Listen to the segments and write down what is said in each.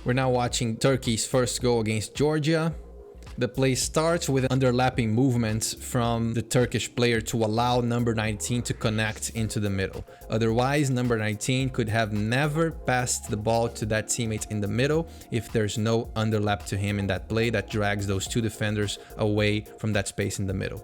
We're now watching Turkey's first goal against Georgia. The play starts with underlapping movements from the Turkish player to allow number 19 to connect into the middle. Otherwise, number 19 could have never passed the ball to that teammate in the middle if there's no underlap to him in that play that drags those two defenders away from that space in the middle.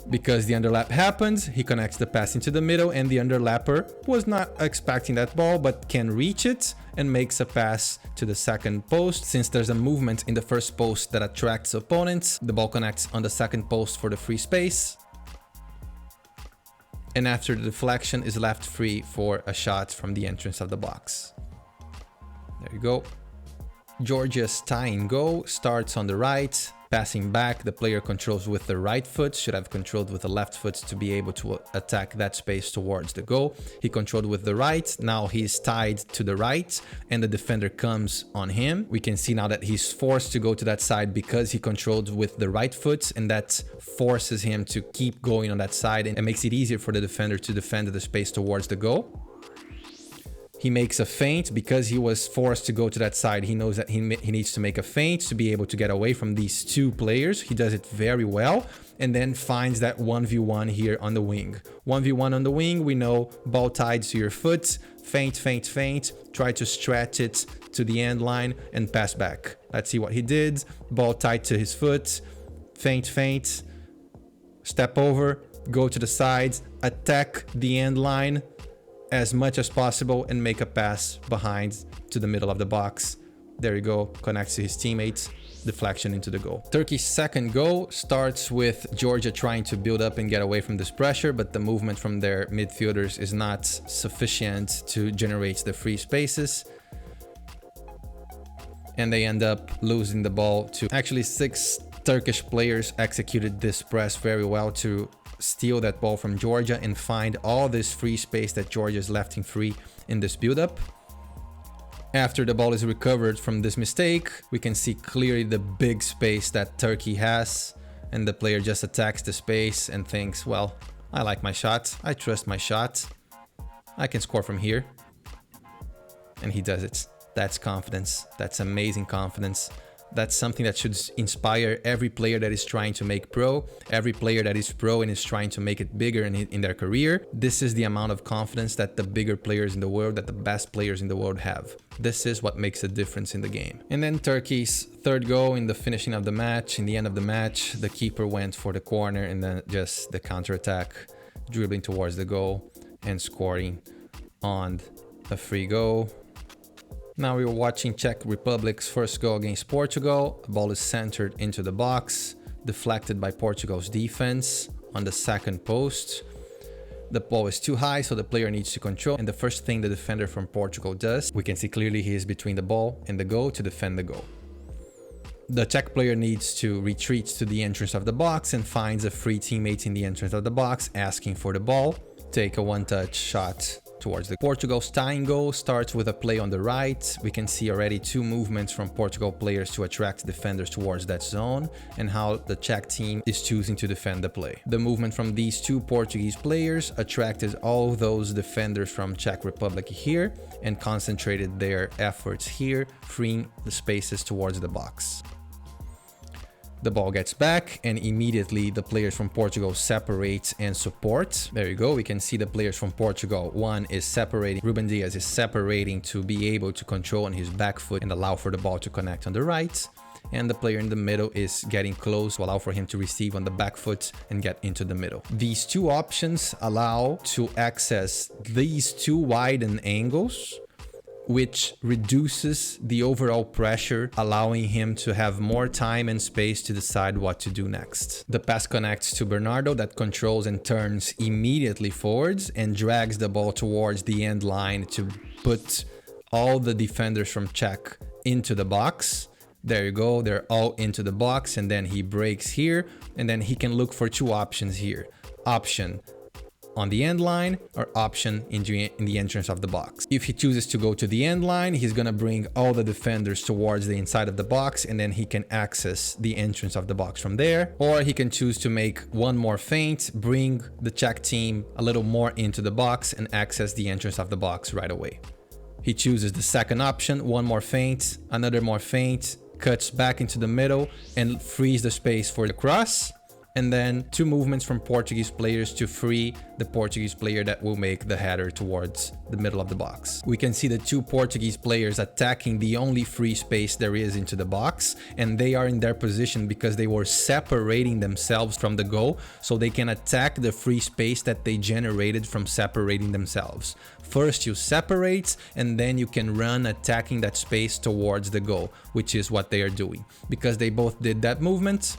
Because the underlap happens, he connects the pass into the middle, and the underlapper was not expecting that ball but can reach it and makes a pass to the second post. Since there's a movement in the first post that attracts opponents, the ball connects on the second post for the free space. And after the deflection is left free for a shot from the entrance of the box. There you go. Georgia's tying goal starts on the right, passing back. The player controls with the right foot, should have controlled with the left foot to be able to attack that space towards the goal. He controlled with the right, now he's tied to the right and the defender comes on him. We can see now that he's forced to go to that side because he controlled with the right foot, and that forces him to keep going on that side and it makes it easier for the defender to defend the space towards the goal. He makes a feint because he was forced to go to that side. He knows that he needs to make a feint to be able to get away from these two players. He does it very well and then finds that 1v1 here on the wing. 1v1 on the wing, we know ball tied to your foot, feint, feint, feint, try to stretch it to the end line and pass back. Let's see what he did. Ball tied to his foot, feint, feint, step over, go to the sides, attack the end line as much as possible and make a pass behind to the middle of the box. There you go, connects to his teammates, deflection into the goal. Turkey's second goal starts with Georgia trying to build up and get away from this pressure, but the movement from their midfielders is not sufficient to generate the free spaces. And they end up losing the ball to actually 6 Turkish players executed this press very well to steal that ball from Georgia and find all this free space that Georgia is left free in this build-up. After the ball is recovered from this mistake, we can see clearly the big space that Turkey has, and the player just attacks the space and thinks, well, I like my shot, I trust my shot, I can score from here. And he does it. That's confidence. That's amazing confidence. That's something that should inspire every player that is trying to make pro, every player that is pro and is trying to make it bigger in their career. This is the amount of confidence that the bigger players in the world, that the best players in the world have. This is what makes a difference in the game. And then Turkey's third goal in the finishing of the match, in the end of the match, the keeper went for the corner and then just the counterattack, dribbling towards the goal and scoring on a free goal. Now we're watching Czech Republic's first goal against Portugal. The ball is centered into the box, deflected by Portugal's defense on the second post. The ball is too high, so the player needs to control. And the first thing the defender from Portugal does, we can see clearly he is between the ball and the goal to defend the goal. The Czech player needs to retreat to the entrance of the box and finds a free teammate in the entrance of the box asking for the ball. Take a one-touch shot towards the Portugal's tying goal starts with a play on the right. We can see already 2 movements from Portugal players to attract defenders towards that zone and how the Czech team is choosing to defend the play. The movement from these 2 Portuguese players attracted all those defenders from Czech Republic here and concentrated their efforts here, freeing the spaces towards the box. The ball gets back and immediately the players from Portugal separate and support. There you go. We can see the players from Portugal. One is separating. Ruben Dias is separating to be able to control on his back foot and allow for the ball to connect on the right. And the player in the middle is getting close to allow for him to receive on the back foot and get into the middle. These 2 options allow to access these 2 widened angles, which reduces the overall pressure, allowing him to have more time and space to decide what to do next. The pass connects to Bernardo that controls and turns immediately forwards and drags the ball towards the end line to put all the defenders from Czech into the box. There you go, they're all into the box, and then he breaks here, and then he can look for 2 options here. Option on the end line or option in the entrance of the box. If he chooses to go to the end line, he's gonna bring all the defenders towards the inside of the box and then he can access the entrance of the box from there. Or he can choose to make one more feint, bring the Czech team a little more into the box and access the entrance of the box right away. He chooses the second option, one more feint, another more feint, cuts back into the middle and frees the space for the cross. And then 2 movements from Portuguese players to free the Portuguese player that will make the header towards the middle of the box. We can see the 2 Portuguese players attacking the only free space there is into the box, and they are in their position because they were separating themselves from the goal, so they can attack the free space that they generated from separating themselves. First you separate, and then you can run attacking that space towards the goal, which is what they are doing. Because they both did that movement,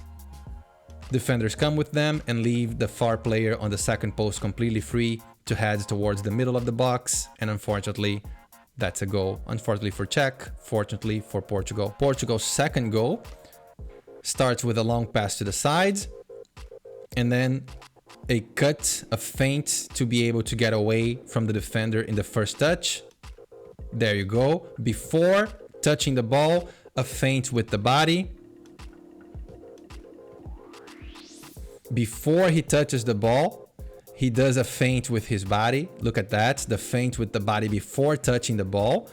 defenders come with them and leave the far player on the second post completely free to head towards the middle of the box, and unfortunately that's a goal. Unfortunately for Czech, fortunately for Portugal. Portugal's second goal starts with a long pass to the sides and then a cut, a feint to be able to get away from the defender in the first touch. There you go. Before touching the ball, a feint with the body. Before he touches the ball, he does a feint with his body. Look at that, the feint with the body before touching the ball.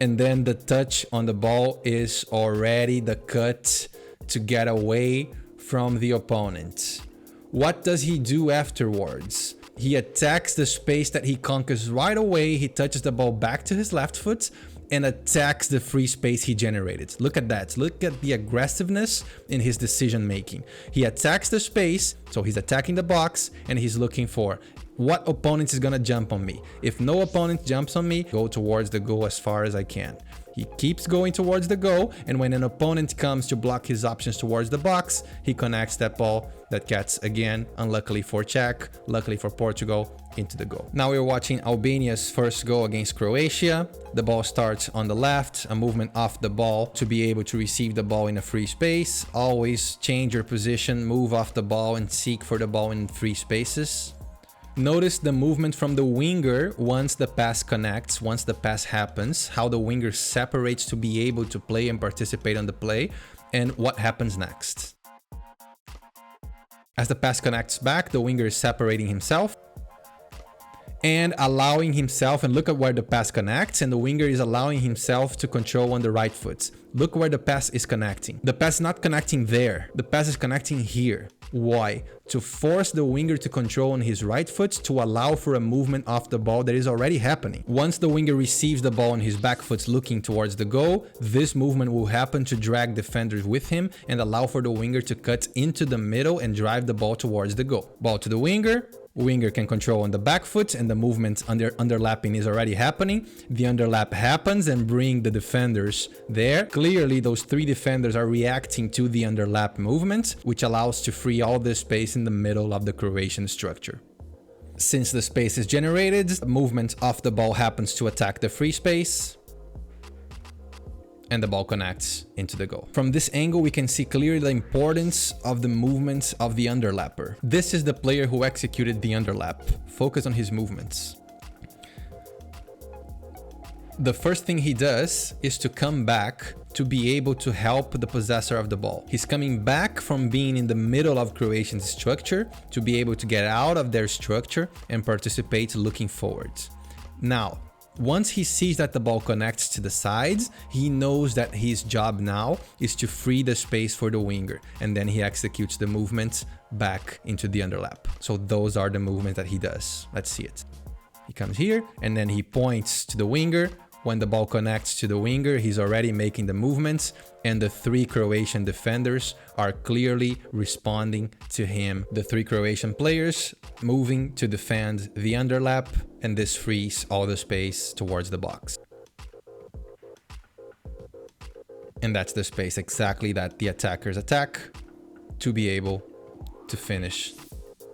And then the touch on the ball is already the cut to get away from the opponent. What does he do afterwards? He attacks the space that he conquers right away. He touches the ball back to his left foot and attacks the free space he generated. Look at that. Look at the aggressiveness in his decision making. He attacks the space, so he's attacking the box, and he's looking for what opponent is gonna jump on me. If no opponent jumps on me, go towards the goal as far as I can. He keeps going towards the goal, and when an opponent comes to block his options towards the box, he connects that ball that gets, again, unluckily for Czech, luckily for Portugal, into the goal. Now we're watching Albania's first goal against Croatia. The ball starts on the left, a movement off the ball to be able to receive the ball in a free space. Always change your position, move off the ball and seek for the ball in free spaces. Notice the movement from the winger once the pass connects, once the pass happens, how the winger separates to be able to play and participate on the play, and what happens next. As the pass connects back, the winger is separating himself and allowing himself, and look at where the pass connects, and the winger is allowing himself to control on the right foot. Look where the pass is connecting. The pass is not connecting there. The pass is connecting here. Why? To force the winger to control on his right foot to allow for a movement off the ball that is already happening. Once the winger receives the ball on his back foot looking towards the goal, this movement will happen to drag defenders with him and allow for the winger to cut into the middle and drive the ball towards the goal. Ball to the winger. Winger can control on the back foot and the movement underlapping is already happening. The underlap happens and bring the defenders there. Clearly, those 3 defenders are reacting to the underlap movement, which allows to free all this space in the middle of the Croatian structure. Since the space is generated, movement off the ball happens to attack the free space, and the ball connects into the goal. From this angle, we can see clearly the importance of the movements of the underlapper. This is the player who executed the underlap. Focus on his movements. The first thing he does is to come back to be able to help the possessor of the ball. He's coming back from being in the middle of Croatian structure to be able to get out of their structure and participate looking forward. Now, once he sees that the ball connects to the sides, he knows that his job now is to free the space for the winger, and then he executes the movement back into the underlap. So those are the movements that he does. Let's see it. He comes here and then he points to the winger. When the ball connects to the winger, he's already making the movements, and the 3 Croatian defenders are clearly responding to him. The 3 Croatian players moving to defend the underlap, and this frees all the space towards the box. And that's the space exactly that the attackers attack to be able to finish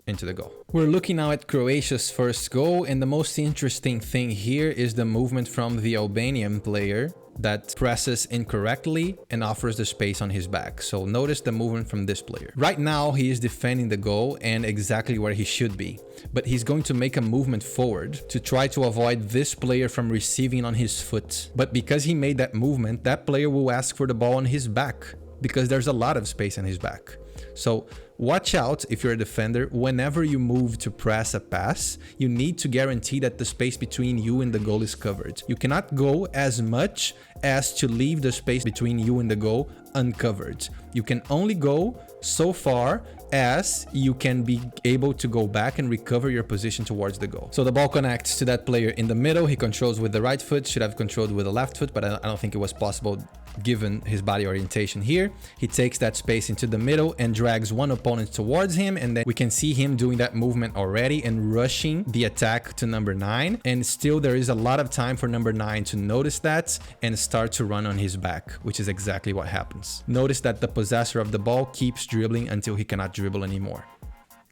into the goal. We're looking now at Croatia's first goal, and the most interesting thing here is the movement from the Albanian player that presses incorrectly and offers the space on his back. So notice the movement from this player. Right now he is defending the goal and exactly where he should be, but he's going to make a movement forward to try to avoid this player from receiving on his foot. But because he made that movement, that player will ask for the ball on his back because there's a lot of space on his back. So Watch out if you're a defender, whenever you move to press a pass, you need to guarantee that the space between you and the goal is covered. You cannot go as much as to leave the space between you and the goal uncovered. You can only go so far as you can be able to go back and recover your position towards the goal. So the ball connects to that player in the middle. He controls with the right foot, should have controlled with the left foot, but I don't think it was possible given his body orientation here. He takes that space into the middle and drags one opponent towards him, and then we can see him doing that movement already and rushing the attack to number 9. And still there is a lot of time for number 9 to notice that and start to run on his back, which is exactly what happens. Notice that the possessor of the ball keeps dribbling until he cannot dribble anymore.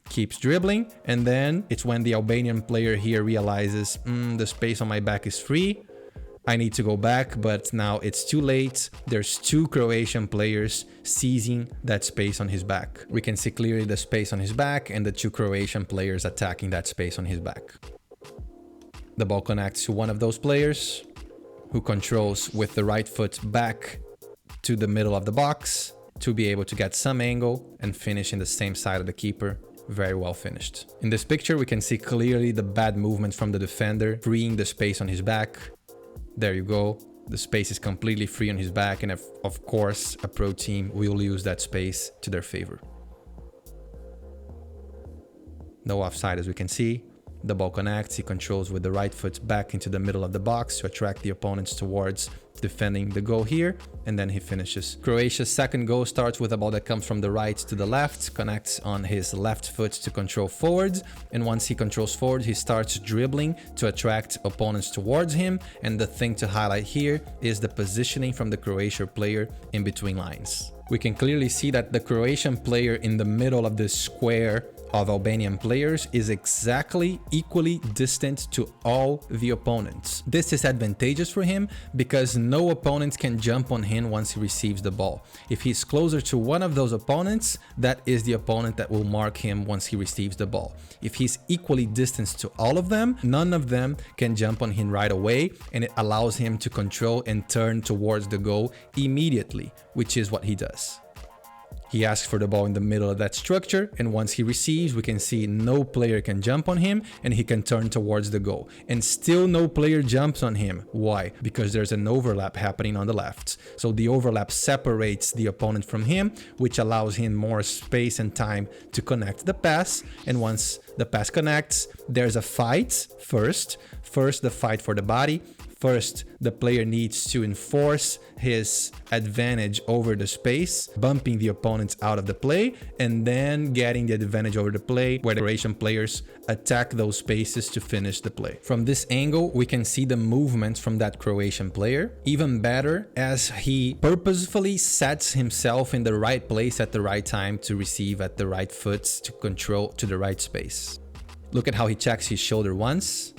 Keeps dribbling, and then it's when the Albanian player here realizes the space on my back is free. I need to go back, but now it's too late. There's 2 Croatian players seizing that space on his back. We can see clearly the space on his back and the 2 Croatian players attacking that space on his back. The ball connects to one of those players who controls with the right foot back to the middle of the box to be able to get some angle and finish in the same side of the keeper. Very well finished. In this picture, we can see clearly the bad movement from the defender, freeing the space on his back. There you go. The space is completely free on his back, and of course, a pro team will use that space to their favor. No offside, as we can see. The ball connects. He controls with the right foot back into the middle of the box to attract the opponents towards defending the goal here, and then he finishes. Croatia's second goal starts with a ball that comes from the right to the left, connects on his left foot to control forward, and once he controls forward, he starts dribbling to attract opponents towards him. And the thing to highlight here is the positioning from the Croatian player in between lines. We can clearly see that the Croatian player in the middle of this square of Albanian players is exactly equally distant to all the opponents. This is advantageous for him because no opponent can jump on him once he receives the ball. If he's closer to one of those opponents, that is the opponent that will mark him once he receives the ball. If he's equally distant to all of them, none of them can jump on him right away, and it allows him to control and turn towards the goal immediately, which is what he does. He asks for the ball in the middle of that structure, and once he receives, we can see no player can jump on him and he can turn towards the goal. And still no player jumps on him. Why? Because there's an overlap happening on the left. So the overlap separates the opponent from him, which allows him more space and time to connect the pass. And once the pass connects, there's a fight first. First, the fight for the body. First, the player needs to enforce his advantage over the space, bumping the opponents out of the play, and then getting the advantage over the play where the Croatian players attack those spaces to finish the play. From this angle, we can see the movement from that Croatian player. Even better, as he purposefully sets himself in the right place at the right time to receive at the right foot to control to the right space. Look at how he checks his shoulder once,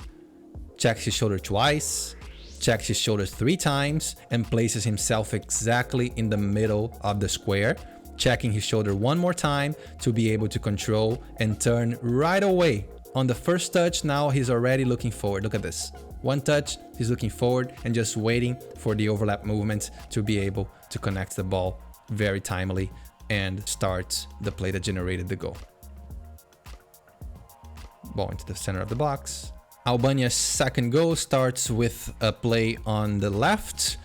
checks his shoulder twice, checks his shoulders 3 times, and places himself exactly in the middle of the square, checking his shoulder one more time to be able to control and turn right away. On the first touch, now he's already looking forward. Look at this. One touch, he's looking forward and just waiting for the overlap movement to be able to connect the ball very timely and start the play that generated the goal. Ball into the center of the box. Albania's second goal starts with a play on the left.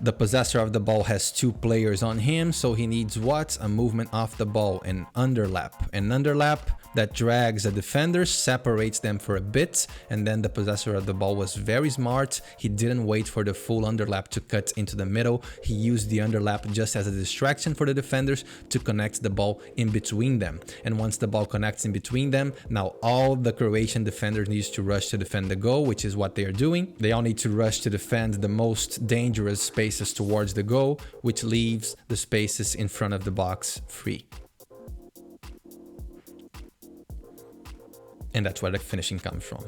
The possessor of the ball has 2 players on him, so he needs what? A movement off the ball, an underlap. An underlap that drags the defenders, separates them for a bit, and then the possessor of the ball was very smart. He didn't wait for the full underlap to cut into the middle. He used the underlap just as a distraction for the defenders to connect the ball in between them. And once the ball connects in between them, now all the Croatian defenders need to rush to defend the goal, which is what they are doing. They all need to rush to defend the most dangerous spaces towards the goal, which leaves the spaces in front of the box free. And that's where the finishing comes from.